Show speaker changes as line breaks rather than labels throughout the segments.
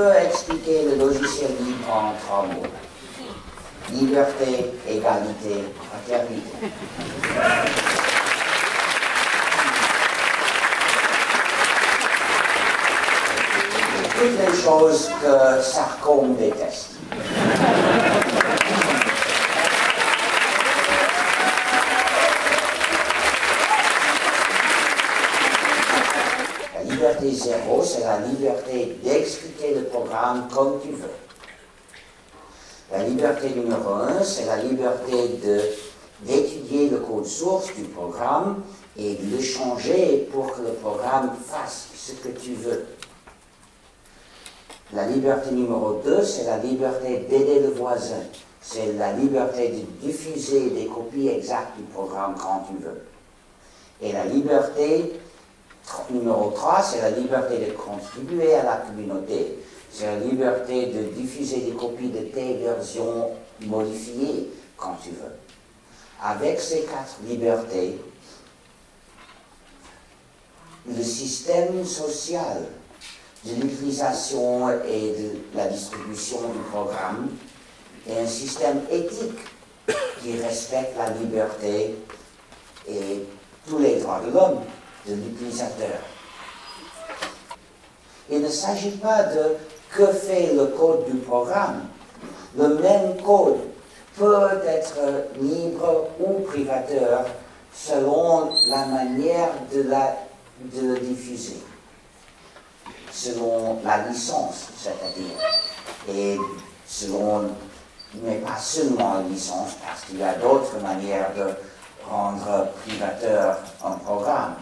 peux expliquer le logiciel libre en 3 mots. Liberté, égalité, fraternité. Toutes les choses que Sarcome déteste. La liberté 0, c'est la liberté d'expliquer le programme comme tu veux. La liberté numéro 1, c'est la liberté d'étudier le code source du programme et de le changer pour que le programme fasse ce que tu veux. La liberté numéro 2, c'est la liberté d'aider le voisin. C'est la liberté de diffuser des copies exactes du programme quand tu veux. Et la liberté numéro 3, c'est la liberté de contribuer à la communauté. C'est la liberté de diffuser des copies de tes versions modifiées quand tu veux. Avec ces 4 libertés, le système social de l'utilisation et de la distribution du programme est un système éthique qui respecte la liberté et tous les droits de l'homme, de l'utilisateur. Il ne s'agit pas de que fait le code du programme. Le même code peut être libre ou privateur selon la manière de le diffuser, selon la licence, c'est-à-dire, et selon, mais pas seulement la licence, parce qu'il y a d'autres manières de rendre privateur un programme.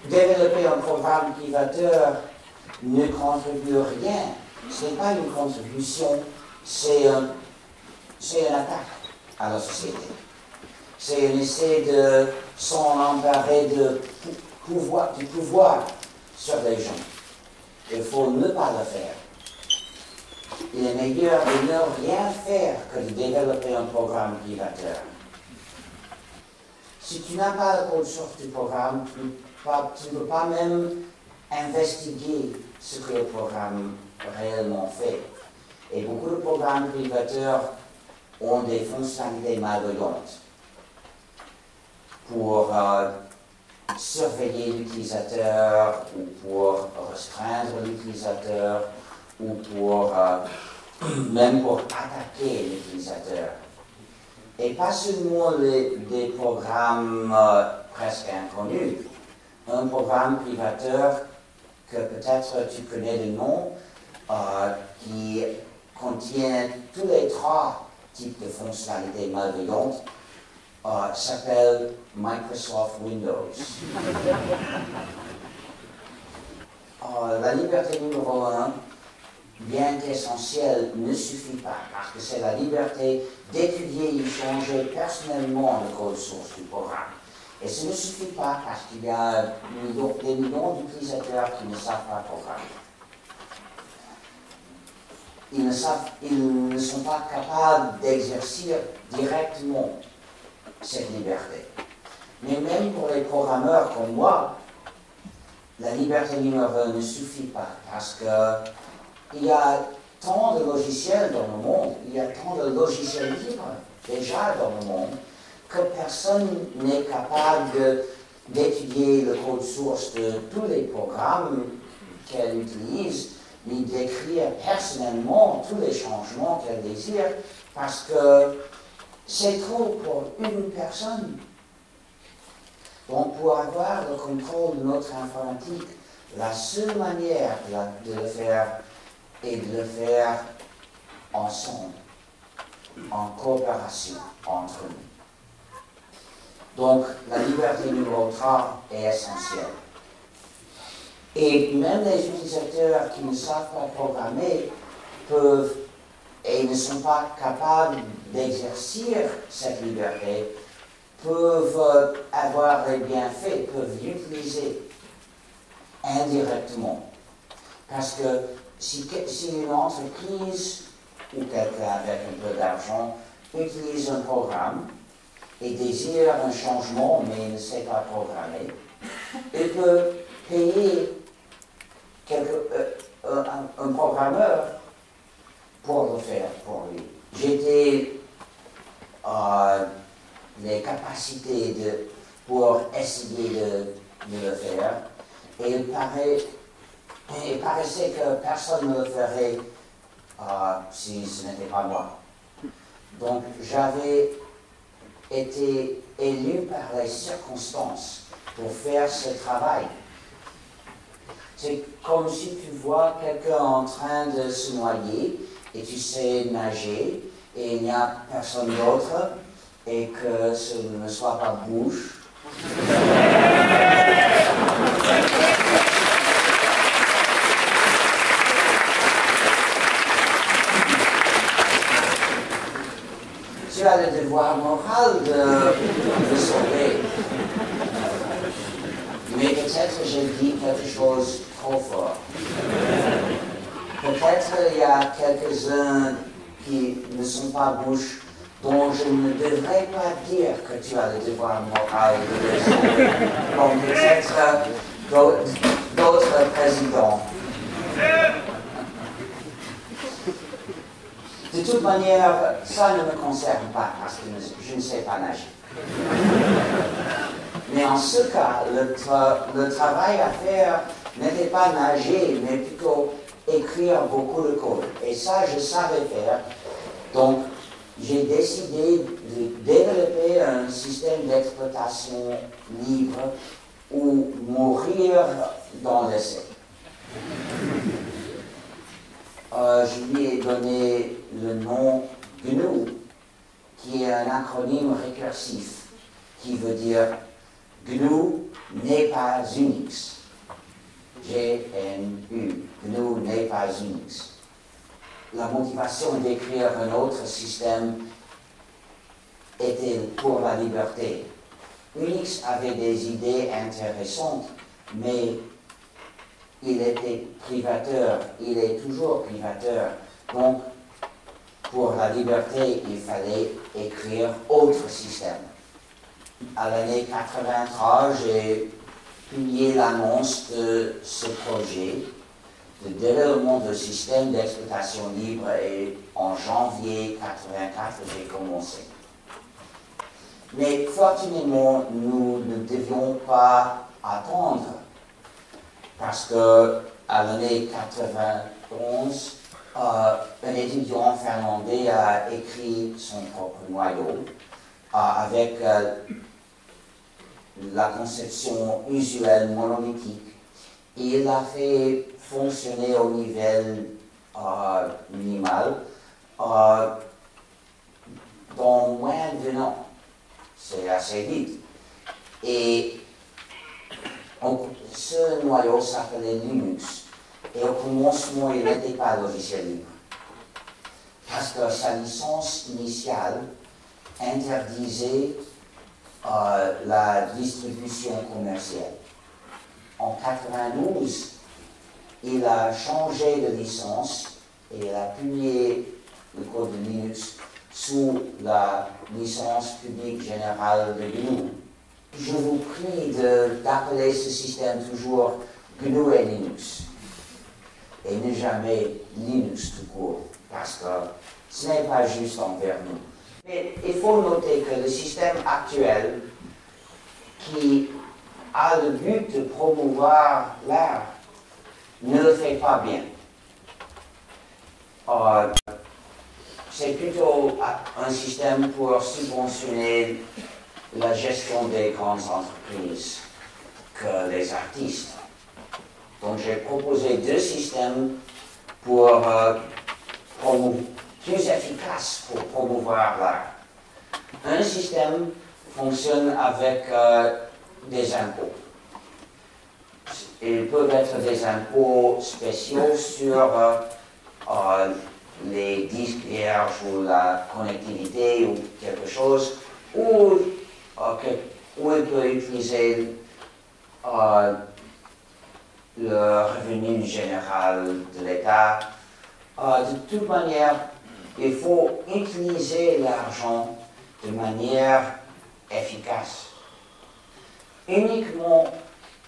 Développer un programme privateur ne contribue rien. Ce n'est pas une contribution, c'est une attaque à la société. C'est un essai de s'en emparer du pouvoir sur les gens. Il faut ne pas le faire. Il est meilleur de ne rien faire que de développer un programme privateur. Si tu n'as pas le code source du programme, tu ne peux pas même investiguer ce que le programme réellement fait. Et beaucoup de programmes privateurs ont des fonctionnalités malveillantes pour surveiller l'utilisateur ou pour restreindre l'utilisateur ou même pour attaquer l'utilisateur. Et pas seulement des programmes presque inconnus. Un programme privateur que peut-être tu connais le nom, qui contient tous les 3 types de fonctionnalités malveillantes, s'appelle Microsoft Windows. La liberté numéro 1, bien qu'essentielle, ne suffit pas, parce que c'est la liberté d'étudier et changer personnellement le code source du programme. Et ce ne suffit pas parce qu'il y a des millions d'utilisateurs qui ne savent pas programmer. Ils ne sont pas capables d'exercer directement cette liberté. Mais même pour les programmeurs comme moi, la liberté numéro 1 ne suffit pas parce qu'il y a tant de logiciels dans le monde, il y a tant de logiciels libres déjà dans le monde, que personne n'est capable d'étudier le code source de tous les programmes qu'elle utilise, ni d'écrire personnellement tous les changements qu'elle désire, parce que c'est trop pour une personne. Donc, pour avoir le contrôle de notre informatique, la seule manière de le faire est de le faire ensemble, en coopération entre nous. Donc, la liberté numéro 3 est essentielle. Et même les utilisateurs qui ne savent pas programmer peuvent et ne sont pas capables d'exercer cette liberté, peuvent avoir les bienfaits, peuvent l'utiliser indirectement. Parce que si une entreprise ou quelqu'un avec un peu d'argent utilise un programme et désire un changement mais ne sait pas programmer, il peut payer un programmeur pour le faire pour lui. J'étais les capacités pour essayer de le faire. Et il paraissait que personne ne le ferait si ce n'était pas moi. Donc j'avais été élu par les circonstances pour faire ce travail. C'est comme si tu vois quelqu'un en train de se noyer et tu sais nager et il n'y a personne d'autre et que ce ne soit pas bouche. Tu as le devoir moral de sauver. Mais peut-être j'ai dit quelque chose trop fort. Peut-être il y a quelques-uns qui ne sont pas bouches dont je ne devrais pas dire que tu as le devoir moral de les sauver. Comme peut-être d'autres présidents. De toute manière, ça ne me concerne pas parce que je ne sais pas nager. Mais en ce cas, le travail à faire n'était pas nager, mais plutôt écrire beaucoup de code. Et ça, je savais faire. Donc, j'ai décidé de développer un système d'exploitation libre ou mourir dans l'essai. Je lui ai donné le nom GNU, qui est un acronyme récursif, qui veut dire GNU n'est pas Unix. GNU, GNU n'est pas Unix. La motivation d'écrire un autre système était pour la liberté. Unix avait des idées intéressantes, mais il était privateur, il est toujours privateur. Donc, pour la liberté, il fallait écrire autre système. À l'année 83, j'ai publié l'annonce de ce projet de développement de système d'exploitation libre et en janvier 84, j'ai commencé. Mais fortunément, nous ne devions pas attendre parce que à l'année 91, un étudiant finlandais a écrit son propre noyau avec la conception usuelle monolithique. Il l'a fait fonctionner au niveau minimal dans moins d'un an. C'est assez vite. Et ce noyau s'appelait Linux. Et au commencement, il n'était pas logiciel libre. Parce que sa licence initiale interdisait la distribution commerciale. En 92, il a changé de licence et il a publié le code de Linux sous la licence publique générale de GNU. Je vous prie d'appeler ce système toujours GNU et Linux et ne jamais Linux tout court, parce que ce n'est pas juste envers nous. Mais il faut noter que le système actuel, qui a le but de promouvoir l'art, ne le fait pas bien. C'est plutôt un système pour subventionner la gestion des grandes entreprises que les artistes. Donc j'ai proposé deux systèmes pour plus efficaces pour promouvoir l'art. Un système fonctionne avec des impôts. Ils peuvent être des impôts spéciaux sur les disques vierges ou la connectivité ou quelque chose, ou il peut utiliser le revenu général de l'État. De toute manière, il faut utiliser l'argent de manière efficace, uniquement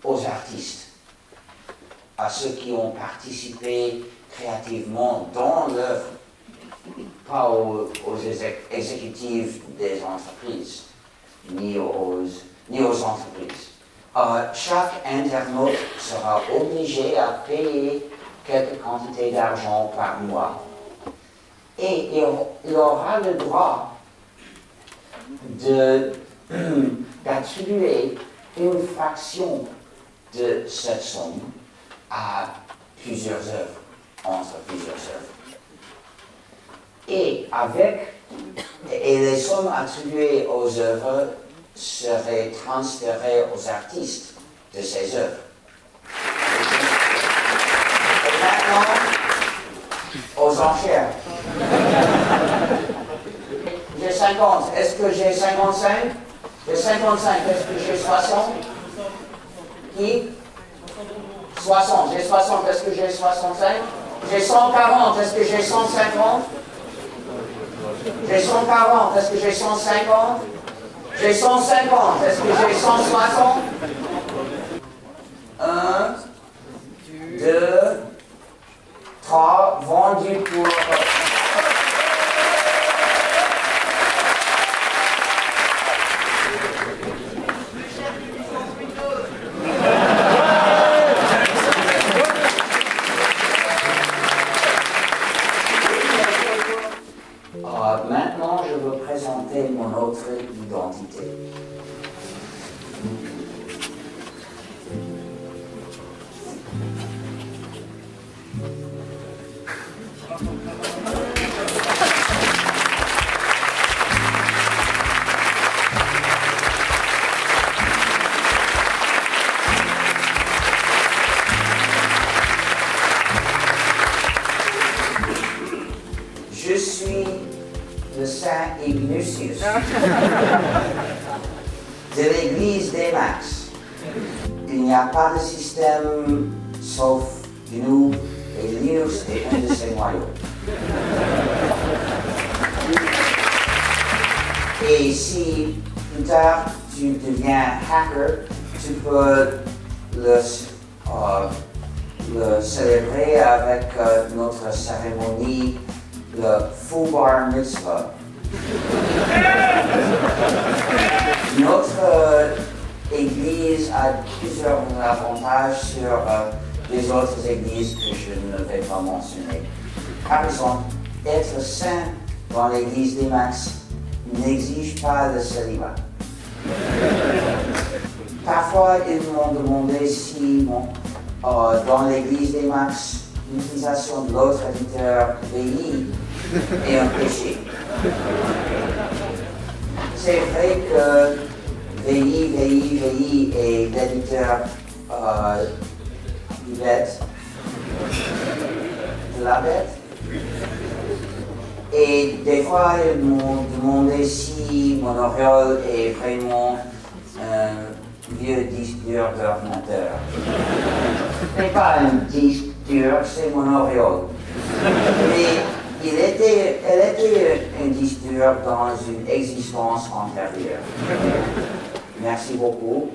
aux artistes. à ceux qui ont participé créativement dans l'œuvre, pas aux exécutifs des entreprises, ni aux entreprises. Chaque internaute sera obligé à payer quelque quantité d'argent par mois. Et il aura le droit d'attribuer une fraction de cette somme à plusieurs œuvres, entre plusieurs œuvres. Et les sommes attribuées aux œuvres seraient transférées aux artistes de ces œuvres. Et maintenant, aux enchères. J'ai 50, est-ce que j'ai 55? J'ai 55, est-ce que j'ai 60? Qui? 60, j'ai 60, est-ce que j'ai 65? J'ai 140, est-ce que j'ai 150? J'ai 140, est-ce que j'ai 150? J'ai 150, est-ce que j'ai 160? 1, 2, 3, vendu pour... Maintenant, je veux présenter mon autre identité. Je suis le Saint Ignatius de l'église des Max. Il n'y a pas de système sauf GNU et Linux est un de ses noyaux. Et si plus tard tu deviens hacker, tu peux le célébrer avec notre cérémonie, le Full Bar Mitzvah. Notre église a plusieurs avantages sur les autres églises que je ne vais pas mentionner. Par exemple, être saint dans l'église des Max n'exige pas le célibat. Parfois, ils m'ont demandé si dans l'église des Max, l'utilisation de l'autre éditeur VI est un péché. C'est vrai que VI est l'éditeur du bête, de la bête. Et des fois, ils m'ont demandé si mon Oriole est vraiment un vieux disque dur d'ordinateur. Ce n'est pas un disque dur, c'est mon Oriole. Mais elle était un disque dur dans une existence antérieure. Merci beaucoup.